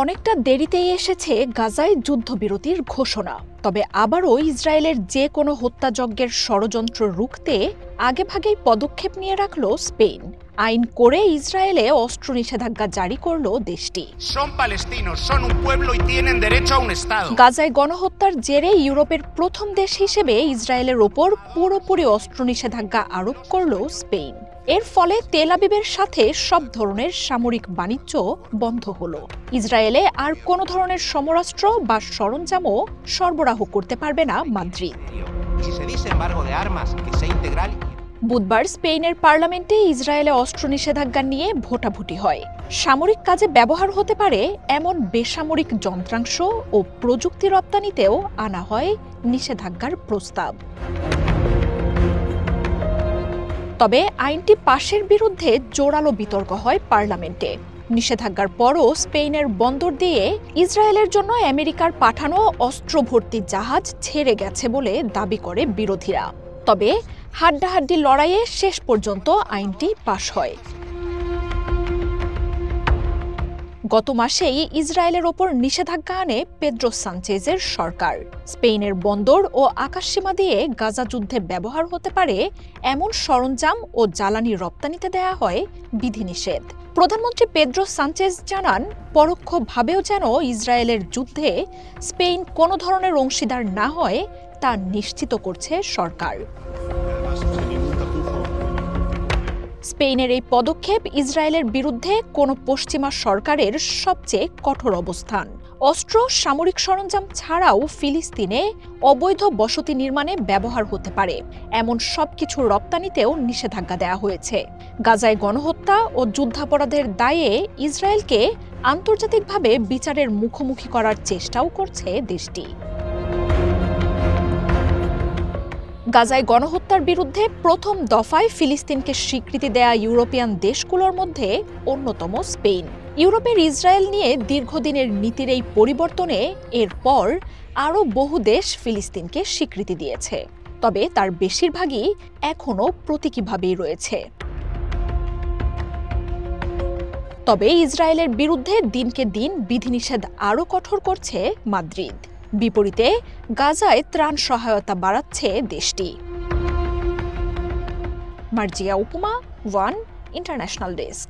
অনেকটা দেরিতেই এসেছে গাজায় যুদ্ধবিরতির ঘোষণা। তবে আবারও ইসরায়েলের যে কোনো হত্যাযজ্ঞের ষড়যন্ত্র রুখতে আগেভাগেই পদক্ষেপ নিয়ে রাখল স্পেন। আইন করে ইসরায়েলে অস্ত্র নিষেধাজ্ঞা জারি করল দেশটি। গাজায় গণহত্যার জেরে ইউরোপের প্রথম দেশ হিসেবে ইসরায়েলের ওপর পুরোপুরি অস্ত্র নিষেধাজ্ঞা আরোপ করল স্পেন। এর ফলে তেল আবিবের সাথে সব ধরনের সামরিক বাণিজ্য বন্ধ হলো। ইসরায়েলে আর কোনো ধরনের সমরাস্ত্র বা সরঞ্জামও সরবরাহ করতে পারবে না মাদ্রিদ। বুধবার স্পেনের পার্লামেন্টে ইসরায়েলে অস্ত্র নিষেধাজ্ঞা নিয়ে ভোটাভুটি হয়। সামরিক কাজে ব্যবহার হতে পারে এমন বেসামরিক যন্ত্রাংশ ও প্রযুক্তি রপ্তানিতেও আনা হয় নিষেধাজ্ঞার প্রস্তাব। তবে আইনটি পাশের বিরুদ্ধে জোরালো বিতর্ক হয় পার্লামেন্টে। নিষেধাজ্ঞার পরও স্পেনের বন্দর দিয়ে ইসরায়েলের জন্য আমেরিকার পাঠানো অস্ত্র ভর্তি জাহাজ ছেড়ে গেছে বলে দাবি করে বিরোধীরা। তবে হাড্ডাহাড্ডি লড়াইয়ে শেষ পর্যন্ত আইনটি পাশ হয়। গত মাসেই ইসরায়েলের ওপর নিষেধাজ্ঞা আনে পেদ্রো সানচেজের সরকার। স্পেনের বন্দর ও আকাশসীমা দিয়ে গাজা যুদ্ধে ব্যবহার হতে পারে এমন সরঞ্জাম ও জ্বালানি রপ্তানিতে দেয়া হয় বিধিনিষেধ। প্রধানমন্ত্রী পেদ্রো সানচেজ জানান, পরোক্ষভাবেও যেন ইসরায়েলের যুদ্ধে স্পেন কোনো ধরনের অংশীদার না হয় তা নিশ্চিত করছে সরকার। স্পেনের এই পদক্ষেপ ইসরায়েলের বিরুদ্ধে কোনো পশ্চিমা সরকারের সবচেয়ে কঠোর অবস্থান। অস্ত্র, সামরিক সরঞ্জাম ছাড়াও ফিলিস্তিনে অবৈধ বসতি নির্মাণে ব্যবহার হতে পারে এমন সবকিছু রপ্তানিতেও নিষেধাজ্ঞা দেওয়া হয়েছে। গাজায় গণহত্যা ও যুদ্ধাপরাধের দায়ে ইসরায়েলকে আন্তর্জাতিকভাবে বিচারের মুখোমুখি করার চেষ্টাও করছে দেশটি। গাজায় গণহত্যার বিরুদ্ধে প্রথম দফায় ফিলিস্তিনকে স্বীকৃতি দেয়া ইউরোপিয়ান দেশগুলোর মধ্যে অন্যতম স্পেন। ইউরোপের ইসরায়েল নিয়ে দীর্ঘদিনের নীতির এই পরিবর্তনে এরপর আরও বহু দেশ ফিলিস্তিনকে স্বীকৃতি দিয়েছে। তবে তার বেশিরভাগই এখনও প্রতীকীভাবেই রয়েছে। তবে ইসরায়েলের বিরুদ্ধে দিনকে দিন বিধিনিষেধ আরও কঠোর করছে মাদ্রিদ। বিপরীতে গাজায় ত্রাণ সহায়তা বাড়াচ্ছে দেশটি। মার্জিয়া উপমা, ওয়ান ইন্টারন্যাশনাল ডেস্ক।